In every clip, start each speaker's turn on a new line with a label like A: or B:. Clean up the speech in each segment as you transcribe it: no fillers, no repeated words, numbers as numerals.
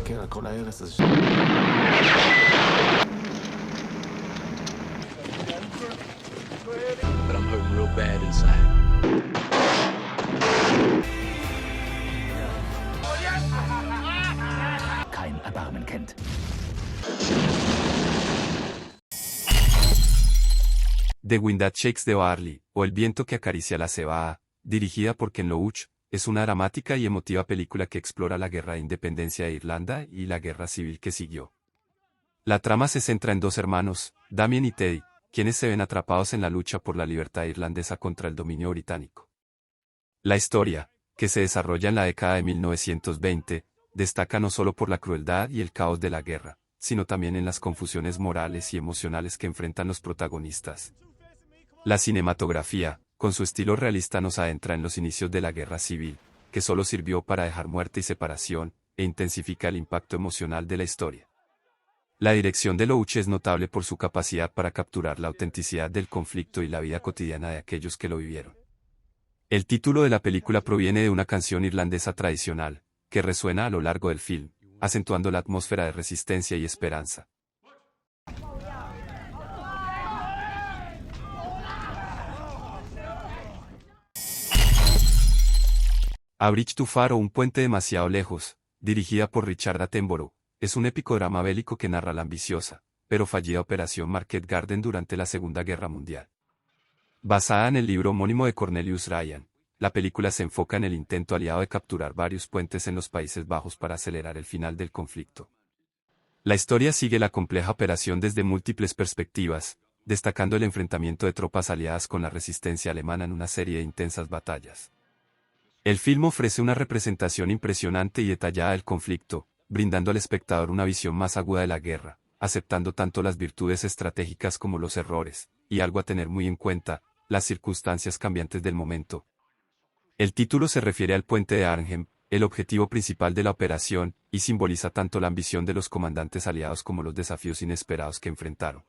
A: Queda con la estas.
B: But I'm hurting real bad inside.
C: Kein Erbarmen kennt.
D: The Wind That Shakes the Barley, o El viento que acaricia la cebada, dirigida por Ken Loach, es una dramática y emotiva película que explora la guerra de independencia de Irlanda y la guerra civil que siguió. La trama se centra en dos hermanos, Damien y Teddy, quienes se ven atrapados en la lucha por la libertad irlandesa contra el dominio británico. La historia, que se desarrolla en la década de 1920, destaca no solo por la crueldad y el caos de la guerra, sino también en las confusiones morales y emocionales que enfrentan los protagonistas. La cinematografía, con su estilo realista, nos adentra en los inicios de la guerra civil, que solo sirvió para dejar muerte y separación, e intensifica el impacto emocional de la historia. La dirección de Loach es notable por su capacidad para capturar la autenticidad del conflicto y la vida cotidiana de aquellos que lo vivieron. El título de la película proviene de una canción irlandesa tradicional, que resuena a lo largo del film, acentuando la atmósfera de resistencia y esperanza. A Bridge Too Far o Un puente demasiado lejos, dirigida por Richard Attenborough, es un épico drama bélico que narra la ambiciosa, pero fallida Operación Market Garden durante la Segunda Guerra Mundial. Basada en el libro homónimo de Cornelius Ryan, la película se enfoca en el intento aliado de capturar varios puentes en los Países Bajos para acelerar el final del conflicto. La historia sigue la compleja operación desde múltiples perspectivas, destacando el enfrentamiento de tropas aliadas con la resistencia alemana en una serie de intensas batallas. El film ofrece una representación impresionante y detallada del conflicto, brindando al espectador una visión más aguda de la guerra, aceptando tanto las virtudes estratégicas como los errores, y algo a tener muy en cuenta, las circunstancias cambiantes del momento. El título se refiere al puente de Arnhem, el objetivo principal de la operación, y simboliza tanto la ambición de los comandantes aliados como los desafíos inesperados que enfrentaron.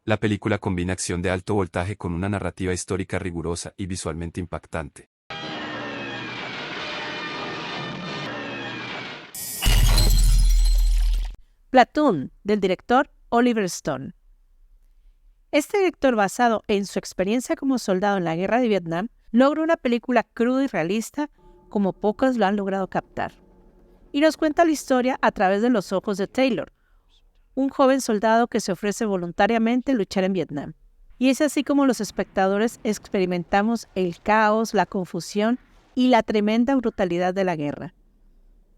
D: La película combina acción de alto voltaje con una narrativa histórica rigurosa y visualmente impactante.
E: Platoon, del director Oliver Stone. Este director, basado en su experiencia como soldado en la guerra de Vietnam, logra una película cruda y realista como pocos lo han logrado captar. Y nos cuenta la historia a través de los ojos de Taylor, un joven soldado que se ofrece voluntariamente a luchar en Vietnam. Y es así como los espectadores experimentamos el caos, la confusión y la tremenda brutalidad de la guerra.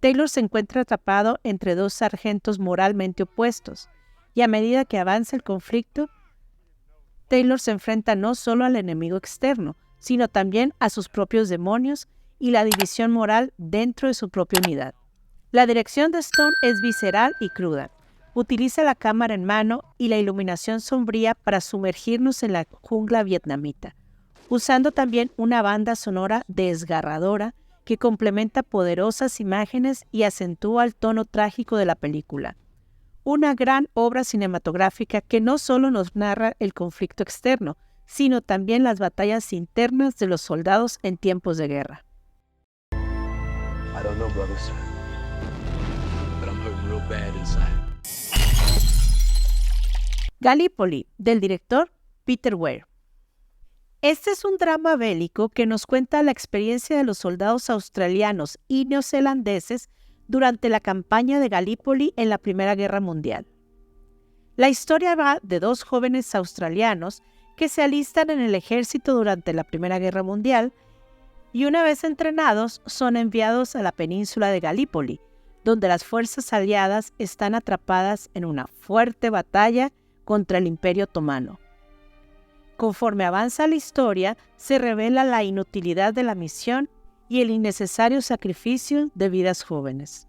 E: Taylor se encuentra atrapado entre dos sargentos moralmente opuestos, y a medida que avanza el conflicto, Taylor se enfrenta no solo al enemigo externo, sino también a sus propios demonios y la división moral dentro de su propia unidad. La dirección de Stone es visceral y cruda. Utiliza la cámara en mano y la iluminación sombría para sumergirnos en la jungla vietnamita, usando también una banda sonora desgarradora que complementa poderosas imágenes y acentúa el tono trágico de la película. Una gran obra cinematográfica que no solo nos narra el conflicto externo, sino también las batallas internas de los soldados en tiempos de guerra.
B: I don't know, brothers. But I'm hurting real bad inside.
E: Gallipoli, del director Peter Weir. Este es un drama bélico que nos cuenta la experiencia de los soldados australianos y neozelandeses durante la campaña de Gallipoli en la Primera Guerra Mundial. La historia va de dos jóvenes australianos que se alistan en el ejército durante la Primera Guerra Mundial y una vez entrenados son enviados a la península de Gallipoli, donde las fuerzas aliadas están atrapadas en una fuerte batalla contra el Imperio Otomano. Conforme avanza la historia, se revela la inutilidad de la misión y el innecesario sacrificio de vidas jóvenes.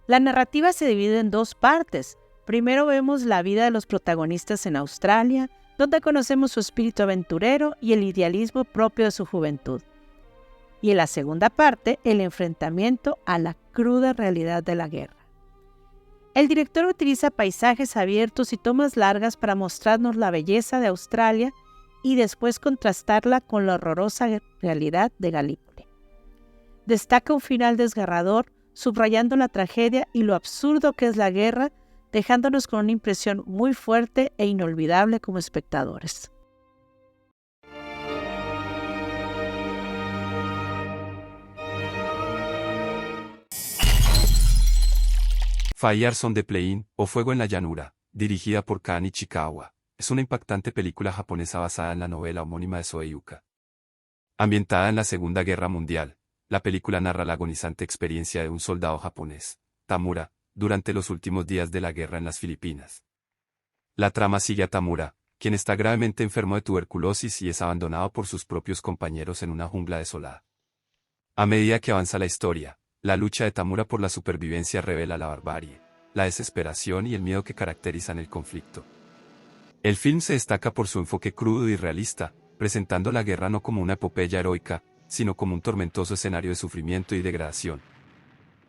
E: La narrativa se divide en dos partes. Primero vemos la vida de los protagonistas en Australia, donde conocemos su espíritu aventurero y el idealismo propio de su juventud. Y en la segunda parte, el enfrentamiento a la cruda realidad de la guerra. El director utiliza paisajes abiertos y tomas largas para mostrarnos la belleza de Australia y después contrastarla con la horrorosa realidad de Gallipoli. Destaca un final desgarrador subrayando la tragedia y lo absurdo que es la guerra, dejándonos con una impresión muy fuerte e inolvidable como espectadores.
D: Fire on the Plain, o Fuego en la Llanura, dirigida por Kan Ichikawa, es una impactante película japonesa basada en la novela homónima de Soe Yuka. Ambientada en la Segunda Guerra Mundial, la película narra la agonizante experiencia de un soldado japonés, Tamura, durante los últimos días de la guerra en las Filipinas. La trama sigue a Tamura, quien está gravemente enfermo de tuberculosis y es abandonado por sus propios compañeros en una jungla desolada. A medida que avanza la historia, la lucha de Tamura por la supervivencia revela la barbarie, la desesperación y el miedo que caracterizan el conflicto. El film se destaca por su enfoque crudo y realista, presentando la guerra no como una epopeya heroica, sino como un tormentoso escenario de sufrimiento y degradación.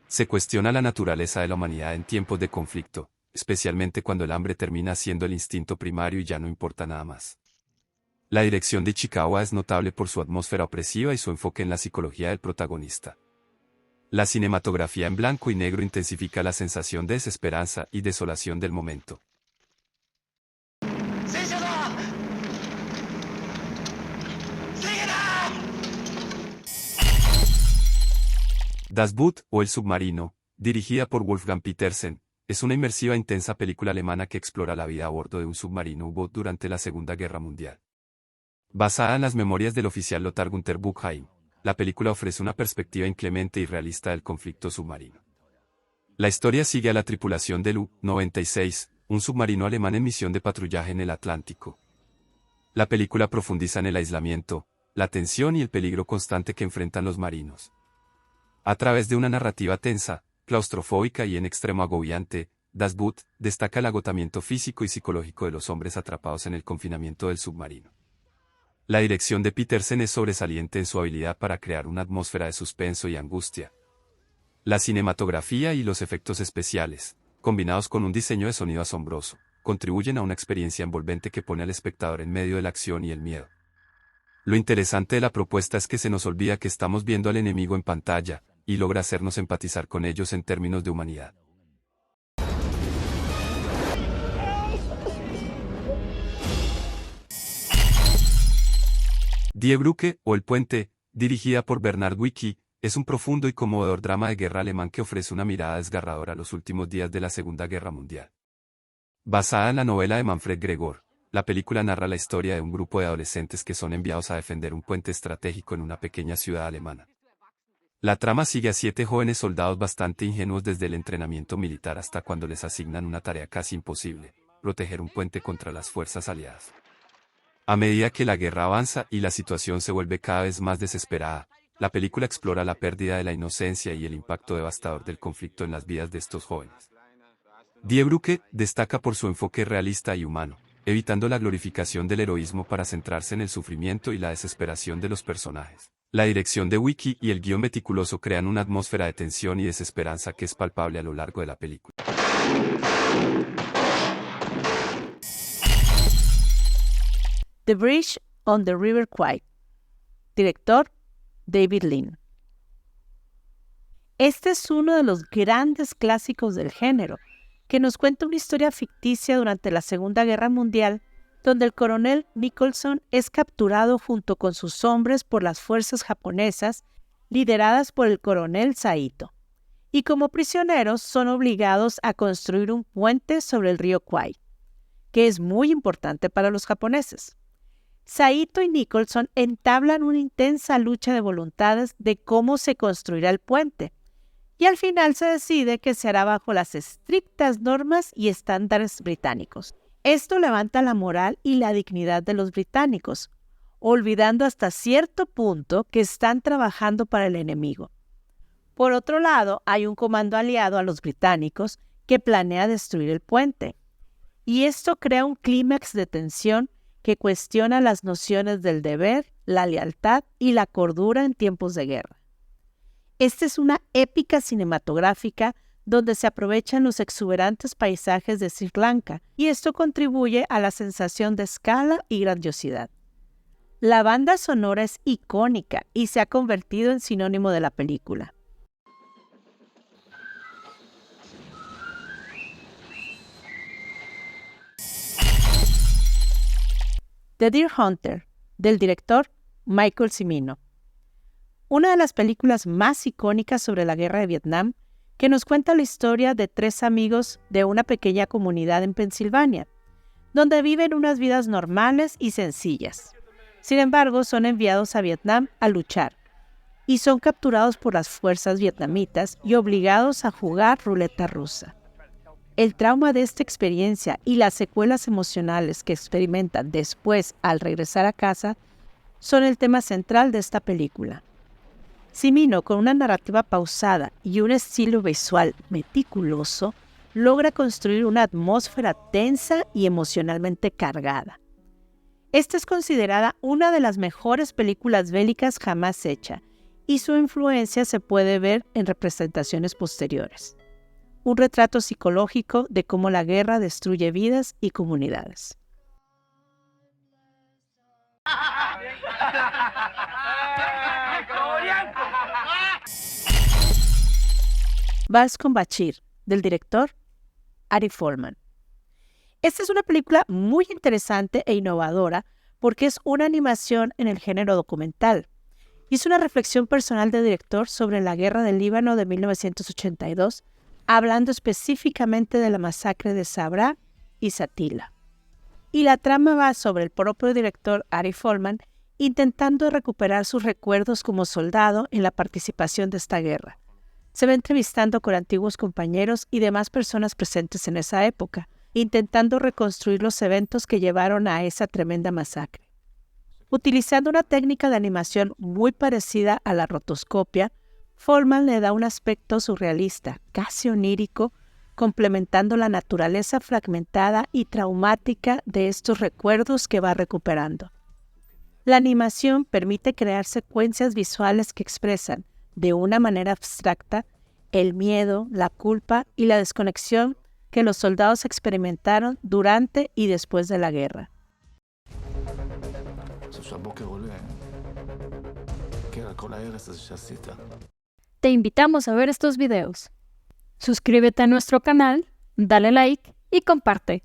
D: Se cuestiona la naturaleza de la humanidad en tiempos de conflicto, especialmente cuando el hambre termina siendo el instinto primario y ya no importa nada más. La dirección de Ichikawa es notable por su atmósfera opresiva y su enfoque en la psicología del protagonista. La cinematografía en blanco y negro intensifica la sensación de desesperanza y desolación del momento. Das Boot, o El Submarino, dirigida por Wolfgang Petersen, es una inmersiva e intensa película alemana que explora la vida a bordo de un submarino U-Boot durante la Segunda Guerra Mundial. Basada en las memorias del oficial Lothar Gunther Buchheim, la película ofrece una perspectiva inclemente y realista del conflicto submarino. La historia sigue a la tripulación del U-96, un submarino alemán en misión de patrullaje en el Atlántico. La película profundiza en el aislamiento, la tensión y el peligro constante que enfrentan los marinos. A través de una narrativa tensa, claustrofóbica y en extremo agobiante, Das Boot destaca el agotamiento físico y psicológico de los hombres atrapados en el confinamiento del submarino. La dirección de Petersen es sobresaliente en su habilidad para crear una atmósfera de suspenso y angustia. La cinematografía y los efectos especiales, combinados con un diseño de sonido asombroso, contribuyen a una experiencia envolvente que pone al espectador en medio de la acción y el miedo. Lo interesante de la propuesta es que se nos olvida que estamos viendo al enemigo en pantalla, y logra hacernos empatizar con ellos en términos de humanidad. Die Brücke, o El Puente, dirigida por Bernard Wicki, es un profundo y conmovedor drama de guerra alemán que ofrece una mirada desgarradora a los últimos días de la Segunda Guerra Mundial. Basada en la novela de Manfred Gregor, la película narra la historia de un grupo de adolescentes que son enviados a defender un puente estratégico en una pequeña ciudad alemana. La trama sigue a 7 jóvenes soldados bastante ingenuos desde el entrenamiento militar hasta cuando les asignan una tarea casi imposible: proteger un puente contra las fuerzas aliadas. A medida que la guerra avanza y la situación se vuelve cada vez más desesperada, la película explora la pérdida de la inocencia y el impacto devastador del conflicto en las vidas de estos jóvenes. Die Brücke destaca por su enfoque realista y humano, evitando la glorificación del heroísmo para centrarse en el sufrimiento y la desesperación de los personajes. La dirección de Wicki y el guión meticuloso crean una atmósfera de tensión y desesperanza que es palpable a lo largo de la película.
E: The Bridge on the River Kwai. Director, David Lean. Este es uno de los grandes clásicos del género, que nos cuenta una historia ficticia durante la Segunda Guerra Mundial, donde el coronel Nicholson es capturado junto con sus hombres por las fuerzas japonesas, lideradas por el coronel Saito, y como prisioneros son obligados a construir un puente sobre el río Kwai, que es muy importante para los japoneses. Saito y Nicholson entablan una intensa lucha de voluntades de cómo se construirá el puente, y al final se decide que se hará bajo las estrictas normas y estándares británicos. Esto levanta la moral y la dignidad de los británicos, olvidando hasta cierto punto que están trabajando para el enemigo. Por otro lado, hay un comando aliado a los británicos que planea destruir el puente, y esto crea un clímax de tensión que cuestiona las nociones del deber, la lealtad y la cordura en tiempos de guerra. Esta es una épica cinematográfica donde se aprovechan los exuberantes paisajes de Sri Lanka, y esto contribuye a la sensación de escala y grandiosidad. La banda sonora es icónica y se ha convertido en sinónimo de la película. The Deer Hunter, del director Michael Cimino. Una de las películas más icónicas sobre la guerra de Vietnam, que nos cuenta la historia de 3 amigos de una pequeña comunidad en Pensilvania, donde viven unas vidas normales y sencillas. Sin embargo, son enviados a Vietnam a luchar y son capturados por las fuerzas vietnamitas y obligados a jugar ruleta rusa. El trauma de esta experiencia y las secuelas emocionales que experimentan después al regresar a casa son el tema central de esta película. Cimino, con una narrativa pausada y un estilo visual meticuloso, logra construir una atmósfera tensa y emocionalmente cargada. Esta es considerada una de las mejores películas bélicas jamás hecha, y su influencia se puede ver en representaciones posteriores. Un retrato psicológico de cómo la guerra destruye vidas y comunidades. Vals con Bashir, del director Ari Folman. Esta es una película muy interesante e innovadora porque es una animación en el género documental y es una reflexión personal del director sobre la guerra del Líbano de 1982, hablando específicamente de la masacre de Sabra y Shatila. Y la trama va sobre el propio director Ari Folman intentando recuperar sus recuerdos como soldado en la participación de esta guerra. Se va entrevistando con antiguos compañeros y demás personas presentes en esa época, intentando reconstruir los eventos que llevaron a esa tremenda masacre. Utilizando una técnica de animación muy parecida a la rotoscopia, Folman le da un aspecto surrealista, casi onírico, complementando la naturaleza fragmentada y traumática de estos recuerdos que va recuperando. La animación permite crear secuencias visuales que expresan, de una manera abstracta, el miedo, la culpa y la desconexión que los soldados experimentaron durante y después de la guerra.
A: Te invitamos a ver estos videos. Suscríbete a nuestro canal, dale like y comparte.